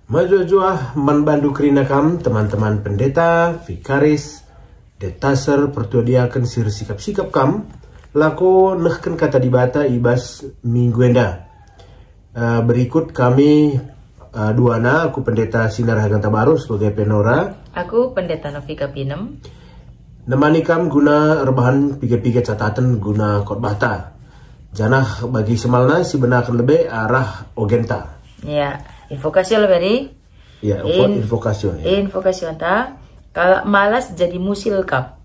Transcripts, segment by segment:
Majua manbandu kerina kam teman-teman pendeta, vikaris, detaser pertuadiakan sir sikap-sikap kam lako nehken kata dibata ibas mingguenda. Berikut kami duana, aku pendeta Sinar Hagang Tabaru sebagai penora. Aku pendeta Novika Pinem. Nemani kam guna rebahan piga-piga catatan guna khotbah. Janah bagi semalna si benakan lebih arah ogenta. Ya, invokasi lebih. Ya, invokasi. Ya. Invokasi ta. Kalau malas jadi musil kap.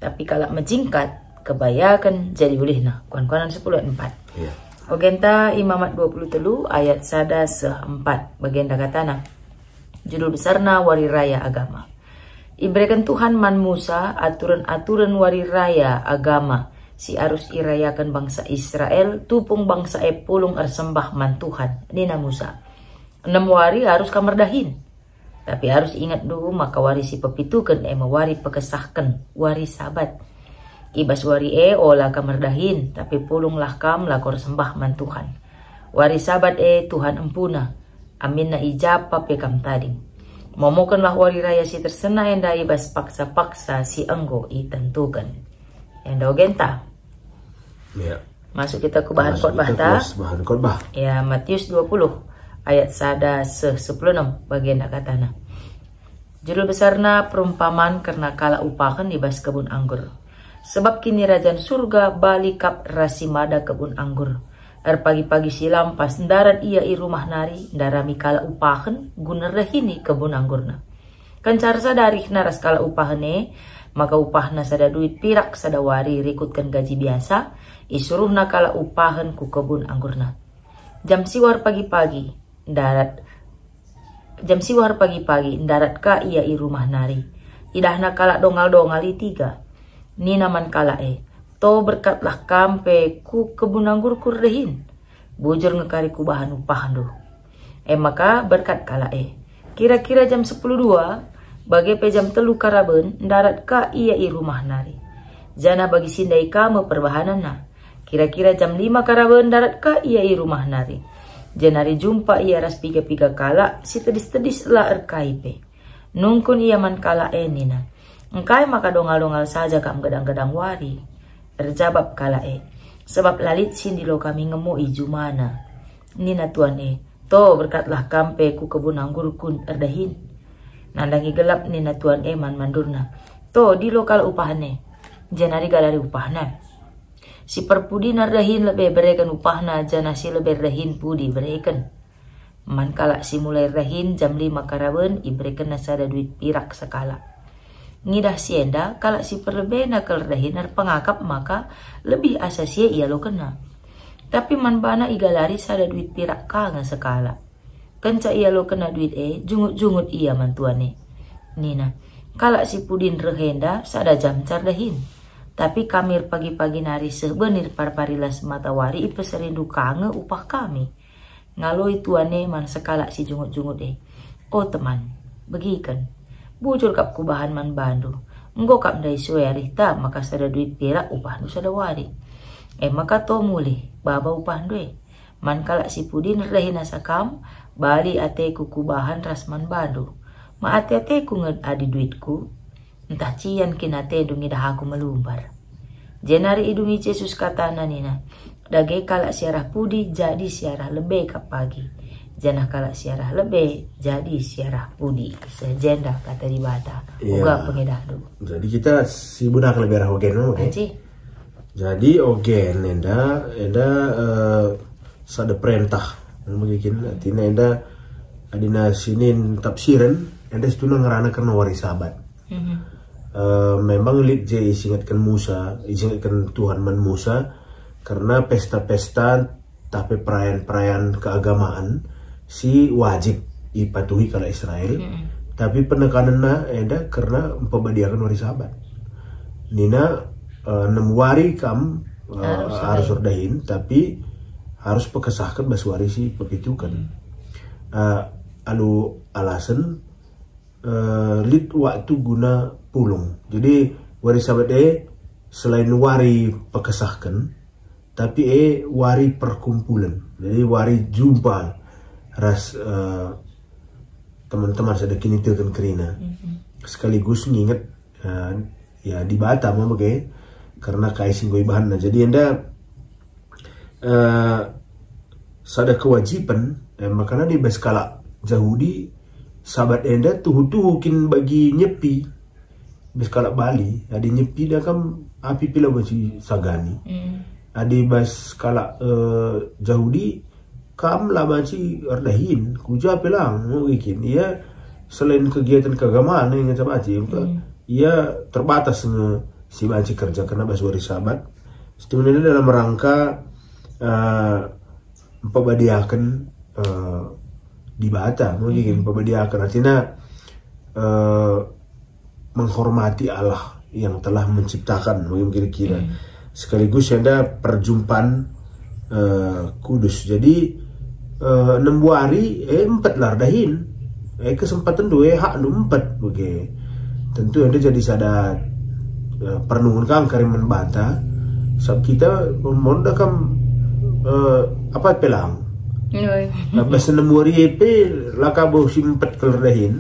Tapi kalau menjingkat kebayakan jadi bolehna. Kuan-kuanan 10:4. Ya. Ogenta Imamat 23 ayat 1-4 bagian katana. Judul besarna wari raya agama. Iberikan Tuhan man Musa aturan-aturan wari raya agama. Si arus irayakan bangsa Israel tupung bangsa pulung ersembah man Tuhan. Nina Musa. 6 wari harus kamerdahin. Tapi harus ingat dulu maka wari si pepitukan wari pekesahkan wari sabat. Ibas wari olah kamerdahin tapi pulung lah kam lakor sembah man Tuhan. Wari sabat Tuhan empuna. Amin na ijapa pekam tading. Momokanlah wari raya si tersena enda ibas paksa-paksa si enggo itentukan. Enda ogenta. Ya. Masuk kita ke bahan khotbah ta. Bahan khotbah. Ya, Matius 20 ayat 1-16 bagian katana. Judul besarna perumpamaan karena kala upakan ibas kebun anggur. Sebab kini rajan surga balikap rasimada kebun anggur. Pagi-pagi silam pas darat ia i rumah nari darami kala upahan guna rahini kebun anggurna. Kencar sadari naras kala upahane maka upahna sada duit pirak sada wari rikutkan gaji biasa isuruhna kala upahan ku kebun anggurna. Jam siwar pagi-pagi darat ka ia i rumah nari. Idahna kala dongal-dongal tiga. Nina man kala to berkatlah kampe ku kebun anggur kurdehin. Bujur ngekari ku bahan upahan do. Maka berkat kala kira-kira jam 10.02 bagi jam 3 karaben darat ka ia i rumah nari. Jana bagi sindai kamu perbahanan na. Kira-kira jam 5 karaben darat ka ia i rumah nari. Janari jumpa ia ras piga-piga kala si tedis-tedis lah erkaipe. Nungkun ia man kala nina. Engkai maka dongal-dongal saja kam gedang-gedang wari. Terjawab kala sebab lalit sindilo kami ngemu ijumana. Nina tuan to berkatlah kampe ku kebun anggur kun erdahin. Nandangi gelap nina tuan man mandurna. To di lokal upahane. Janari galari upahna. Si perpudi nardahin lebih berikan upahna jana si lebih rahin pudi berikan. Man kala si mulai rahin jam 5 karaben iberikan nasada duit pirak sekala. Ngidah sienda kala si perlebih nakal rahin pengakap maka lebih asasia ia lo kena. Tapi man bana igalari sada duit pirak kanga sekala. Kenca ia lo kena duit jungut-jungut ia mantuane. Nina kala si pudin rehenda sada jam cardahin. Tapi kamir pagi-pagi nari sebenir parparilas matawari ipeserindu kange upah kami. Ngaloi tuane man sekala si jungut-jungut Oh teman, begikan. Bujur kap kubahan man bandu. Enggo kap dai suerita maka sada duit pirak upah nu sada wari. Maka to mulih baba upah du Man kala si pudin rehin asakam bali ateku kubahan rasman bandu. Ma ate ku nged adi duitku. Entah cian kinate dungi dah aku melumbar. Jenari idungi Yesus katana nina. Dage kala siarah pudi jadi siarah lebih ke pagi. Janah kala siarah lebih jadi siarah pudi. Sejenda kata di bata. Uga pengedah du. Jadi kita si budak lebih arah ogen Jadi ogen enda sada perintah. Mungkin artinya enda adina sinin tafsiran enda setuna ngerana karena wari sabat. Memang lit je isingatkan Tuhan man Musa karena pesta-pesta tapi perayaan-perayaan keagamaan si wajib ipatuhi kala Israel. Tapi penekanannya ada karena pembadiakan wari sabat. Nina 6 wari kam harus ordahin tapi harus pekesahkan bas wari si pepitukan. Alu alasan lit waktu guna pulung. Jadi wari sabat selain wari pekesahkan tapi wari perkumpulan. Jadi wari jumpa ras teman-teman sedang kini tekan kerina. Sekaligus nginget ya di Batam bagai karena kaising goi bahan. Jadi anda sada kewajiban makanya di beskala Yahudi sahabat anda tuh-tuhukin bagi nyepi beskala Bali ada nyepi dah kan api pila masih sagani ada beskala Yahudi kam lah masih ardahin kuja pelang mau bikin ia selain kegiatan keagamaan yang macam-macam ia terbatas si banci kerja karena baswari sahabat sebenarnya dalam rangka pembadiakan di Batam mungkin pembadiakan artinya menghormati Allah yang telah menciptakan mungkin kira-kira sekaligus ada perjumpaan kudus jadi 6 hari 4 lardahin kesempatan 2 hak 4 oke tentu ada jadi sada pernungun kang karim membanta sab kita monda kam apa pelang bas 6 hari lakabo simpet kelardahin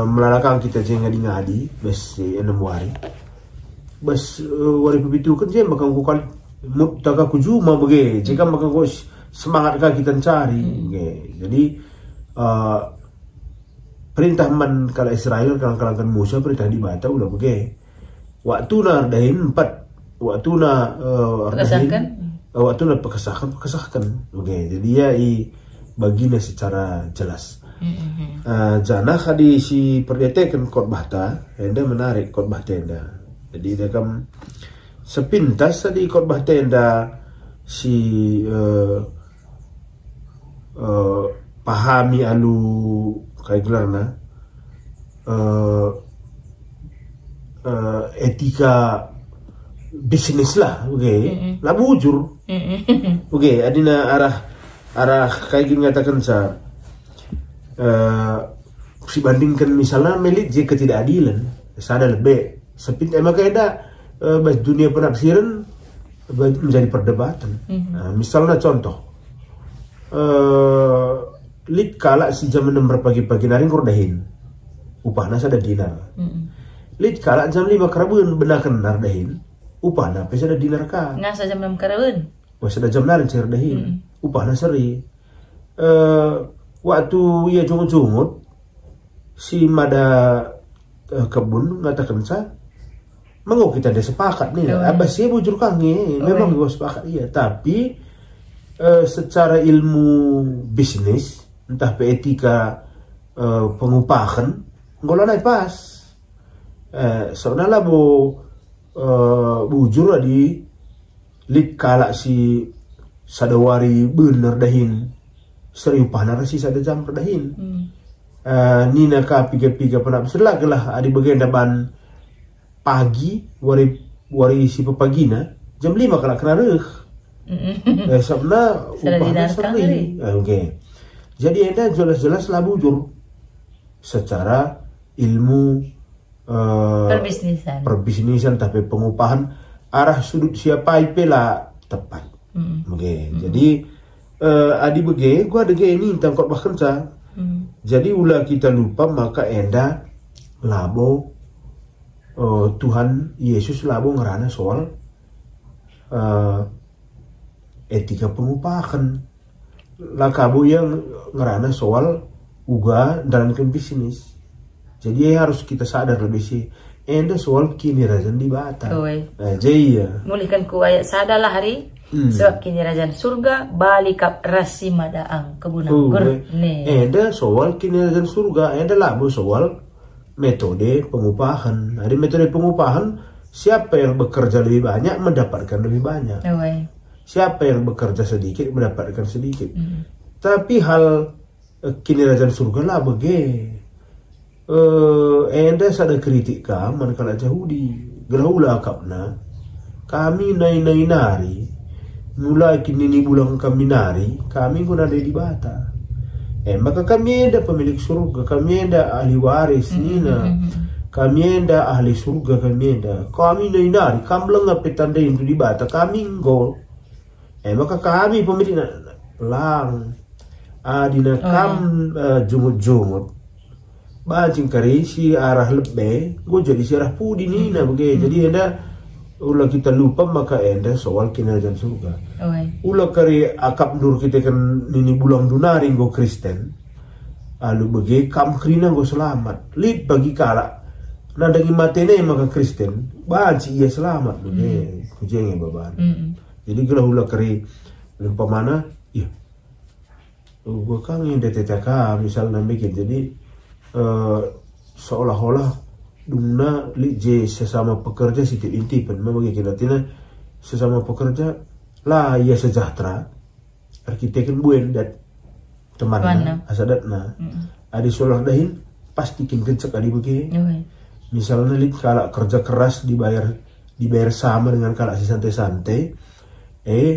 melalakang kita jangan ngadi bas 6 hari bas wari pipitu kan saya bakal ku kali mutaka ku juma bage jika bakal ku semangat kah kita cari jadi perintah man kala Israel kalang-kalangkan Musa perintah di Bata ulah bage waktu na ardahin 4 waktu na ardahin waktu na pekesahkan oke jadi ya baginya secara jelas jana kadi si perdetekan khotbah ta enda menarik khotbah tenda jadi dia kan sepintas tadi khotbah tenda si pahami alu kayak gelarna etika bisnis lah oke lah bujur oke adina arah kayak gini ngatakan sa dibandingkan misalnya milik je ketidakadilan sada lebih sepin maka ada dunia penafsiran menjadi perdebatan misalnya contoh lid kala si jam 6 pagi-pagi naring kurdahin upahna sada dinar lid kala jam 5 karabeun benakan nardahin upahna pe sada dinar ka ngasa jam 6 karabeun wah sada jam naring cerdahin upahna seri waktu ia jungut-jungut si mada kebun ngatakan sa mengau kita ada sepakat nih abas sih bujur kange memang gue sepakat iya tapi secara ilmu bisnis entah etika pengupahan ngolah naik pas soalnya bujur di lik kala si sadawari bener dahin seri upahna si sada jam dahin nina ka piga-piga penafsir lagi lah ada bagian depan pagi wari si pepagina jam 5 kala kena reh sabna upahna seri oke jadi ada jelas-jelas lah bujur secara ilmu perbisnisan tapi pengupahan arah sudut siapa ipela tepat oke jadi adi bege gua ada ini tentang khotbah kenca jadi ulah kita lupa maka enda labo Tuhan Yesus labo ngerana soal etika pengupahan lakabu yang ngerana soal uga dalam bisnis jadi harus kita sadar lebih sih enda soal kini rajan di Batam jadi mulihkan ku ayat sadalah hari sebab kini rajan surga balikap rasi madaang kebunanggur enda soal kini rajan surga enda labo soal metode pengupahan ada metode pengupahan siapa yang bekerja lebih banyak mendapatkan lebih banyak siapa yang bekerja sedikit mendapatkan sedikit tapi hal kini rajan surga lah bege enda sada kritik ka manakala Yahudi gerahula kapna kami nari mulai kini ni bulan kami nari kami guna di Bata maka kami ada pemilik surga kami ada ahli waris nina kami ada ahli surga kami nari kami lengap petanda itu di Bata kami ngol maka kami pemilik pelang adina kam jumut-jumut bancing kari si arah lebe gue jadi si arah pudi nina begitu. Jadi enda ulah kita lupa maka enda soal kinerja surga. Ulah kari akap dur kita kan nini bulang dunaring go Kristen alu bagi kam krina go selamat lid bagi kala nadangi matene maka Kristen banci ia selamat begitu kujenge baban. Jadi kalau ulah kari lempa mana ya gue kangen DTTK misalnya bikin jadi seolah-olah dumna je sesama pekerja sitip intipan memang kinatina sesama pekerja lah ya sejahtera arsitek buen dat teman asadatna adi solah dahin pasti kin kencek adi bege misalnya lit kalau kerja keras dibayar sama dengan kalau si santai-santai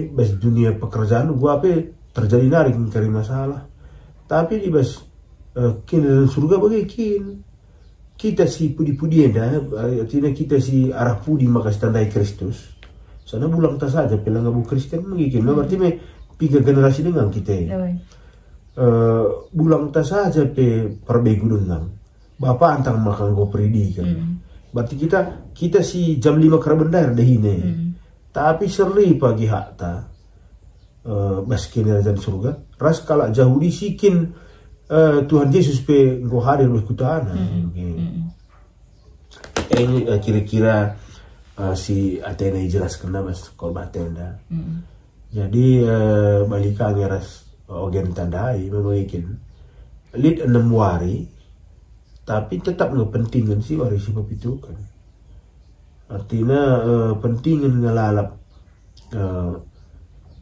bas dunia pekerjaan gua apa terjadi narik cari masalah tapi di bas kini dalam surga bagian kita si pudi-pudi enda artinya kita si arah pudi maka tandai Kristus sana bulang tak saja pelang abu Kristen mungkin berarti me 3 generasi dengan kita bulang tak saja pe perbegu dengan bapak antang makan go pridi kan berarti kita si jam 5 kerabendar dah ini tapi seri pagi hakta bas kini dalam surga ras kalau jauh disikin Tuhan Yesus pe engkau hadir berkutana. Ini kira-kira si Athena jelaskan mas korban tenda. Jadi balik ke ras ogen tandai memang lid 6 wari tapi tetap ngepentingan si wari si itu kan. Artinya pentingan ngelalap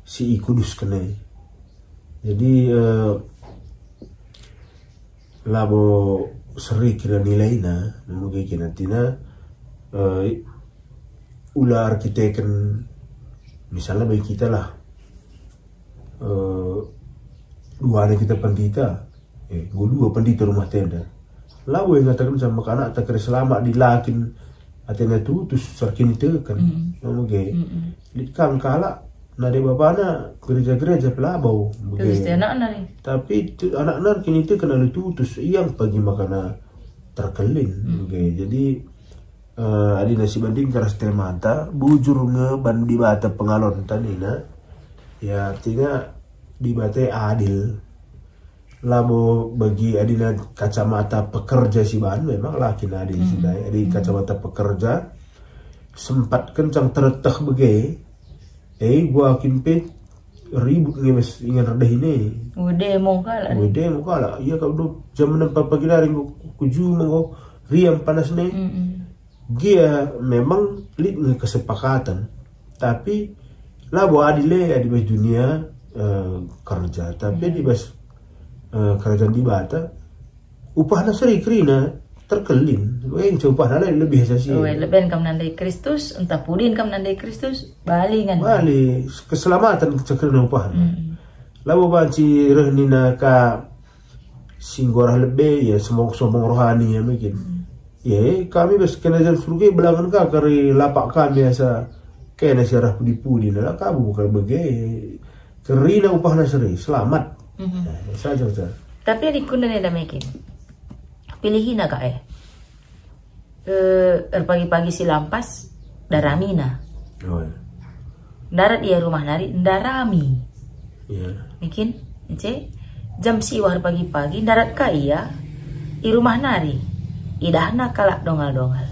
si kudus kene. Jadi labo seri kira nilainya mungkin nantinya ulah arsitek misalnya bagi kita lah dua kita pendeta gue 2 pendeta rumah tenda labo yang ngatakan sama anak tak kira selamat dilakin Athena tutus sarkin itu kan mungkin kang kala nade bapana gereja-gereja pelabau tapi anak-anak kini itu kena tutus yang pagi makana terkelin jadi adi nasi banding keras temata bujur ngebandi bata pengalon tanina ya artinya di bate adil labo bagi adina kacamata pekerja si ban memang laki adil sidai adi kacamata pekerja sempat kencang teretak bege gua kimpe ribut ngemes ingat redah ini. Udah mau kalah. Iya kau do jam 6 pagi lari kuju mengo riam panas nih. Dia memang lid kesepakatan. Tapi lah bawa adile di bas dunia kerja. Tapi di bas kerajaan di Bata upahnya seri krina terkelin, upah nalai lebih sasi. Lebih kam nandai Kristus, entah pudin kam nandai Kristus, balingan. Bali keselamatan cekrina upah. Lalu banci rehnina ka singgorah lebih ya sombong rohani ya mungkin. Ya kami bes kena jalan surga belangan ka kari lapak kami asa kena siarah pudi-pudi nala kamu bukan bagai kerina upah nasri selamat. Saja. Tapi adikku dan ada makin. Pilihin agak pagi-pagi si lampas daramina darat ia rumah nari darami bikin jam siwar pagi-pagi darat ka iya i rumah nari idahna kalak dongal-dongal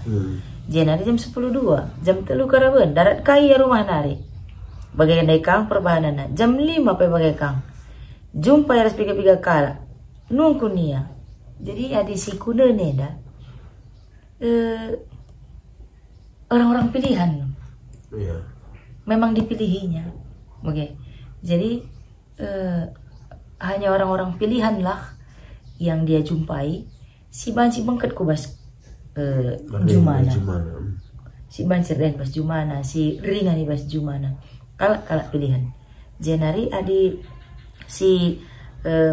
jenari jam 10.02 jam 3 karaben darat ka iya rumah nari bagai ndai kang perbahanana jam 5 pe bagai kang jumpa ya piga-piga kala nungku nia. Jadi ada si kuda neda orang-orang pilihan, memang dipilihinya, oke. Jadi hanya orang-orang pilihan lah yang dia jumpai. Si banci bengket kubas jumana, si banci den bas jumana, si ringan bas jumana, kalak pilihan. Jenari adi si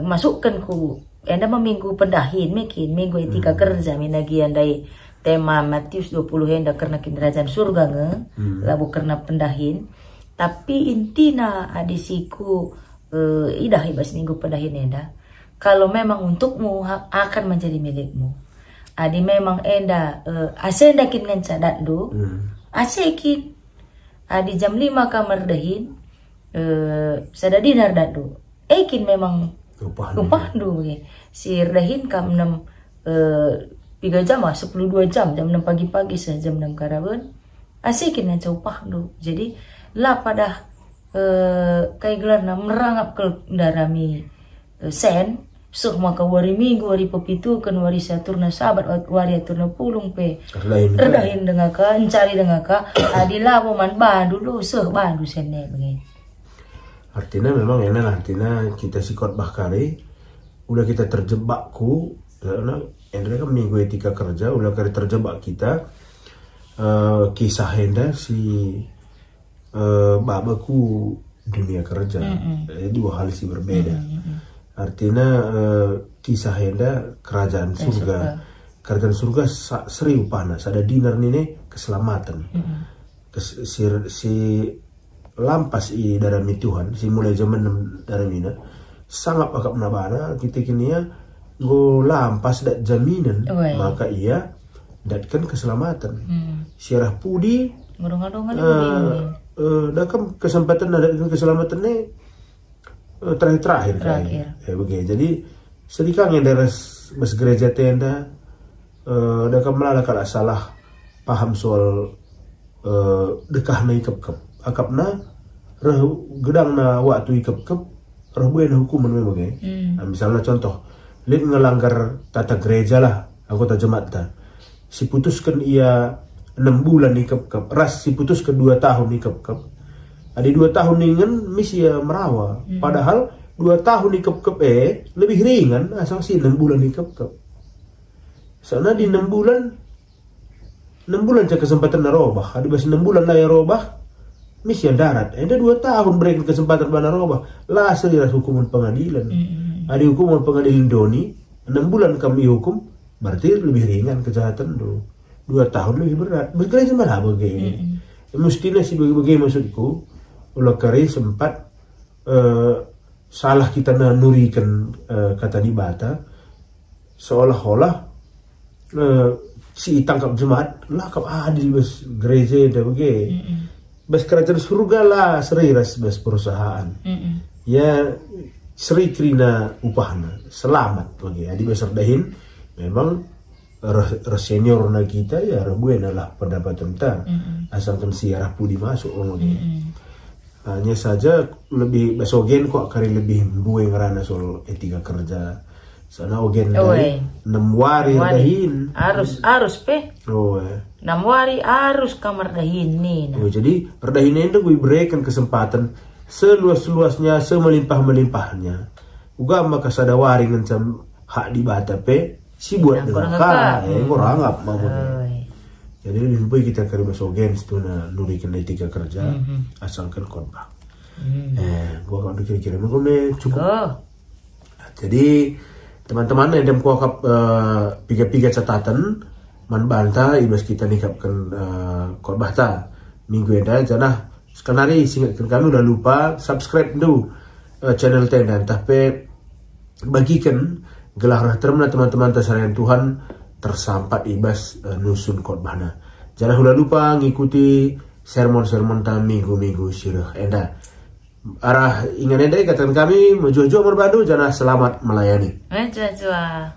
masukkan ku. Anda meminggu pendahin minggu etika kerja minagi andai tema Matius 20 enda karena kerajaan surga labu karena pendahin tapi intina adisiku idah ibas minggu padahin enda. Kalau memang untukmu akan menjadi milikmu. Adi memang enda ase dakin ngan cadat do. Asekin. Adi jam 5 kamar dahin. Sada dinar dat do. Ekin memang upah do. Sir dahin kam 6 3 jam 10-2 jam, jam 6 pagi-pagi jam 6 karawan. Asikin yang upah do. Jadi lah pada kayak gelarna merangap ke darami sen suh maka wari minggu wari pepitu kan wari saturna sabat wari aturna pulung pe redahin dengan ka encari dengan ka adila moman bandu lo suh bandu senne begini. Artinya memang enak, artinya kita sikot bahkari udah kita terjebakku karena ini kan minggu etika kerja udah kali terjebak kita kisah henda si babaku dunia kerja. Dua hal sih berbeda. Artinya kisah henda kerajaan surga. Kerajaan surga seri upana sada dinar nini keselamatan. Si lampas i darami Tuhan si mulai zaman daramina sangat akap nabana kita kini ya go lampas dat jaminan maka ia datkan keselamatan. Syarah pudi dakam kesempatan datkan keselamatan ni terakhir. Begini. Jadi sedikit yang dari mas gereja tenda dakam melala kalau salah paham soal dekah na ikap akapna reh gedang na waktu ikap reh buena hukuman begini. Misalnya contoh lihat ngelanggar tata gereja lah anggota jemaat ta. Si putuskan ia 6 bulan ikap ras si putuskan 2 tahun ikap ada 2 tahun ningen misi ya merawa padahal 2 tahun ikap lebih ringan asal si 6 bulan ikap soalnya di 6 bulan cak kesempatan narobah ada bas 6 bulan lah ya robah misi yang darat ada 2 tahun berikan kesempatan pada narobah lah serius hukuman pengadilan. Ada hukuman pengadilan doni 6 bulan kami hukum berarti lebih ringan kejahatan do 2 tahun lebih berat bergerak mana begini. Mestinya sih begini maksudku ulah kari sempat salah kita nurikan kata dibata seolah-olah si tangkap jemaat lah kap adil bes gereja dah begini. Bes kerajaan surga lah serius bes perusahaan. Ya seri krina upahna selamat bagi adi besar dahin memang senior na kita ya rebuena lah pendapatan ta asalkan siarah pudi masuk hanya saja lebih besogen kok kari lebih bueng ngerana soal etika kerja sana ogen dari 6 wari dahin harus pe 6 wari harus kamar dahin nih jadi dahin itu gue berikan kesempatan seluas-luasnya, semelimpah-melimpahnya. Uga maka sada waring ngecam hak di bata pe si buat dengan ka, ngorang apa maksudnya. Jadi lebih baik kita kari basogen itu na nurikan etika kerja, asalkan khotbah. Gua kalau dikira-kira mungkin cukup. Jadi teman-teman yang kuakap piga-piga catatan man banta ibas kita nikapkan khotbah ta minggu enda janah sekarang singkat kami udah lupa subscribe dulu channel Tenda tapi bagikan gelar termina teman-teman tersayang Tuhan tersampat ibas nusun khotbahna. Jangan lupa ngikuti sermon-sermon minggu-minggu sirah enda. Arah ingat enda ikatan kami mejual-jual berbadu jangan selamat melayani. Mejual-jual.